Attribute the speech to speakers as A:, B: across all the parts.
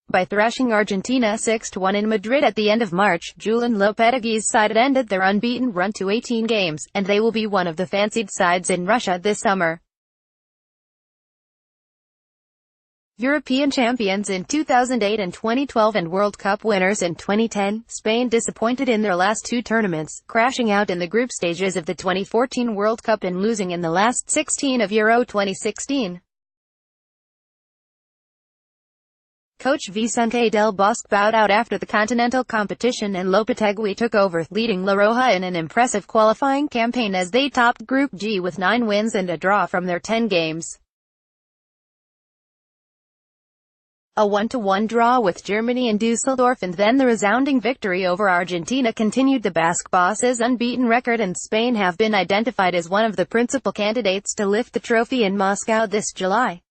A: By thrashing Argentina 6-1 in Madrid at the end of March, Julen Lopetegui's side ended their unbeaten run to 18 games, and they will be one of the fancied sides in Russia this summer. European champions in 2008 and 2012 and World Cup winners in 2010, Spain disappointed in their last two tournaments, crashing out in the group stages of the 2014 World Cup and losing in the last 16 of Euro 2016. Coach Vicente del Bosque bowed out after the continental competition and Lopetegui took over, leading La Roja in an impressive qualifying campaign as they topped Group G with 9 wins and a draw from their 10 games. A 1-1 draw with Germany in Dusseldorf and then the resounding victory over Argentina continued the Basque boss's unbeaten record, and Spain have been identified as one of the principal candidates to lift the trophy in Moscow this July.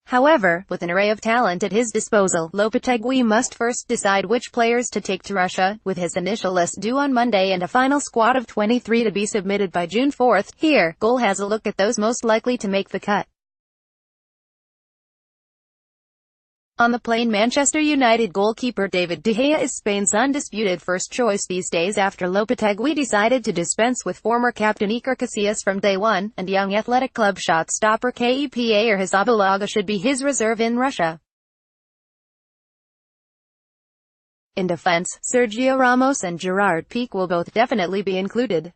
A: However, with an array of talent at his disposal, Lopetegui must first decide which players to take to Russia, with his initial list due on Monday and a final squad of 23 to be submitted by June 4. Here, Goal has a look at those most likely to make the cut. On the plane, Manchester United goalkeeper David De Gea is Spain's undisputed first choice these days after Lopetegui decided to dispense with former captain Iker Casillas from day one, and young Athletic Club shot-stopper Kepa Arrizabalaga should be his reserve in Russia. In defense, Sergio Ramos and Gerard Piqué will both definitely be included.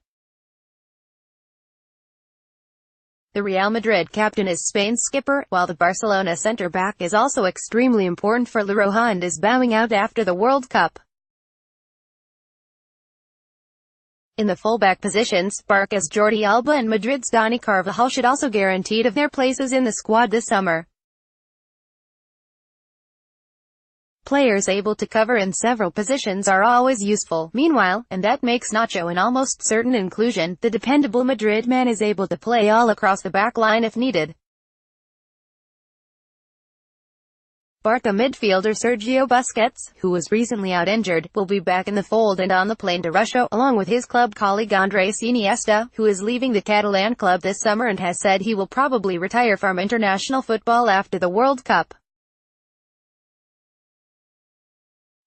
A: The Real Madrid captain is Spain's skipper, while the Barcelona centre-back is also extremely important for La Roja and is bowing out after the World Cup. In the fullback positions, Barca's Jordi Alba and Madrid's Dani Carvajal should also guaranteed of their places in the squad this summer. Players able to cover in several positions are always useful. Meanwhile, and that makes Nacho an almost certain inclusion, the dependable Madrid man is able to play all across the back line if needed. Barca midfielder Sergio Busquets, who was recently out injured, will be back in the fold and on the plane to Russia, along with his club colleague Ramos Iniesta, who is leaving the Catalan club this summer and has said he will probably retire from international football after the World Cup.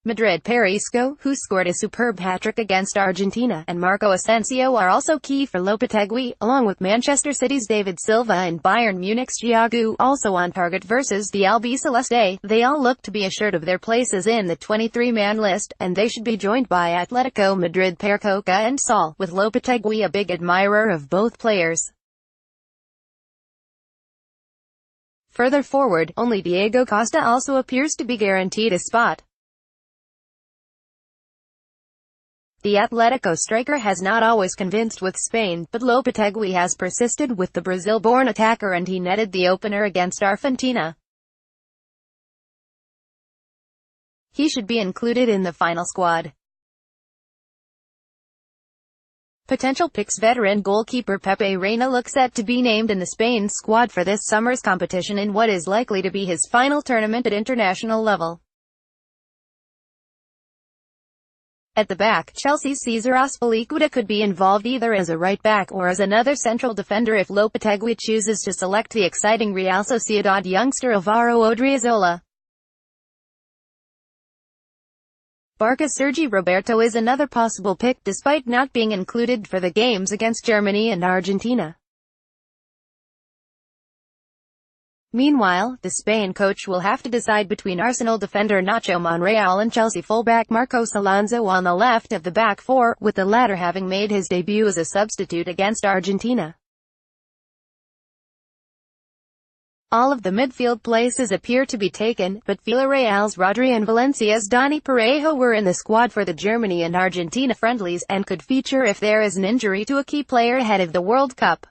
A: Madrid pair Isco, who scored a superb hat-trick against Argentina, and Marco Asensio are also key for Lopetegui, along with Manchester City's David Silva and Bayern Munich's Thiago, also on target versus the Albiceleste. They all look to be assured of their places in the 23-man list, and they should be joined by Atletico Madrid pair Coca and Saul, with Lopetegui a big admirer of both players. Further forward, only Diego Costa also appears to be guaranteed a spot. The Atletico striker has not always convinced with Spain, but Lopetegui has persisted with the Brazil-born attacker and he netted the opener against Argentina. He should be included in the final squad. Potential picks: veteran goalkeeper Pepe Reina looks set to be named in the Spain squad for this summer's competition in what is likely to be his final tournament at international level. At the back, Chelsea's Cesar Azpilicueta could be involved either as a right-back or as another central defender if Lopetegui chooses to select the exciting Real Sociedad youngster Alvaro Odriozola. Barca's Sergi Roberto is another possible pick despite not being included for the games against Germany and Argentina. Meanwhile, the Spain coach will have to decide between Arsenal defender Nacho Monreal and Chelsea fullback Marcos Alonso on the left of the back four, with the latter having made his debut as a substitute against Argentina. All of the midfield places appear to be taken, but Villarreal's Rodri and Valencia's Dani Parejo were in the squad for the Germany and Argentina friendlies, and could feature if there is an injury to a key player ahead of the World Cup.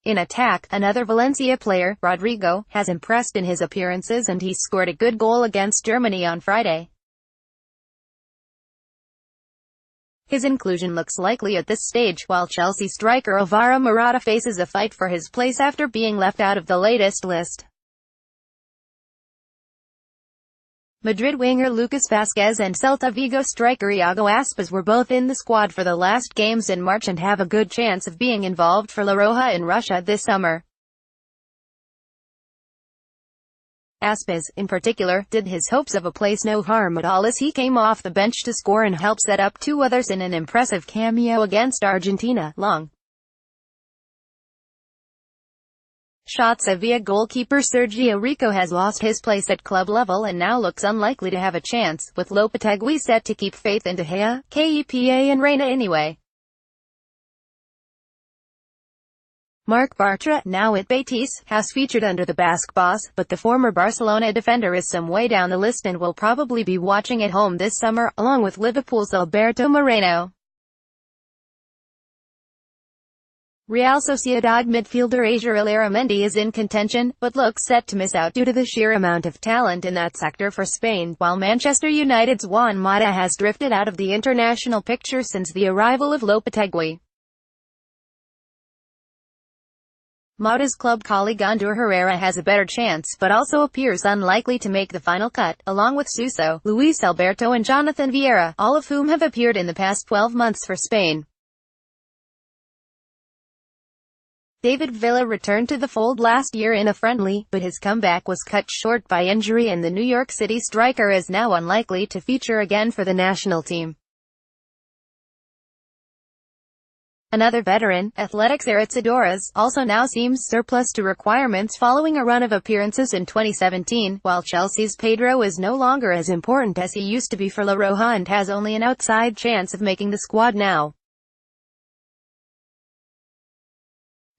A: In attack, another Valencia player, Rodrigo, has impressed in his appearances and he scored a good goal against Germany on Friday. His inclusion looks likely at this stage, while Chelsea striker Alvaro Morata faces a fight for his place after being left out of the latest list. Madrid winger Lucas Vázquez and Celta Vigo striker Iago Aspas were both in the squad for the last games in March and have a good chance of being involved for La Roja in Russia this summer. Aspas, in particular, did his hopes of a place no harm at all as he came off the bench to score and help set up two others in an impressive cameo against Argentina. Long shot. Sevilla goalkeeper Sergio Rico has lost his place at club level and now looks unlikely to have a chance, with Lopetegui set to keep faith in De Gea, Kepa and Reina anyway. Marc Bartra, now at Betis, has featured under the Basque boss, but the former Barcelona defender is some way down the list and will probably be watching at home this summer, along with Liverpool's Alberto Moreno. Real Sociedad midfielder Asier Illarramendi is in contention, but looks set to miss out due to the sheer amount of talent in that sector for Spain, while Manchester United's Juan Mata has drifted out of the international picture since the arrival of Lopetegui. Mata's club colleague Ander Herrera has a better chance, but also appears unlikely to make the final cut, along with Suso, Luis Alberto and Jonathan Vieira, all of whom have appeared in the past 12 months for Spain. David Villa returned to the fold last year in a friendly, but his comeback was cut short by injury and the New York City striker is now unlikely to feature again for the national team. Another veteran, Athletic's Eritz Adoras, also now seems surplus to requirements following a run of appearances in 2017, while Chelsea's Pedro is no longer as important as he used to be for La Roja and has only an outside chance of making the squad now.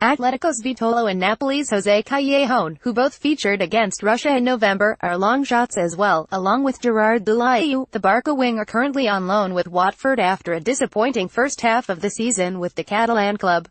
A: Atletico's Vitolo and Napoli's Jose Callejon, who both featured against Russia in November, are long shots as well, along with Gerard Deulofeu. The Barca winger currently on loan with Watford after a disappointing first half of the season with the Catalan club.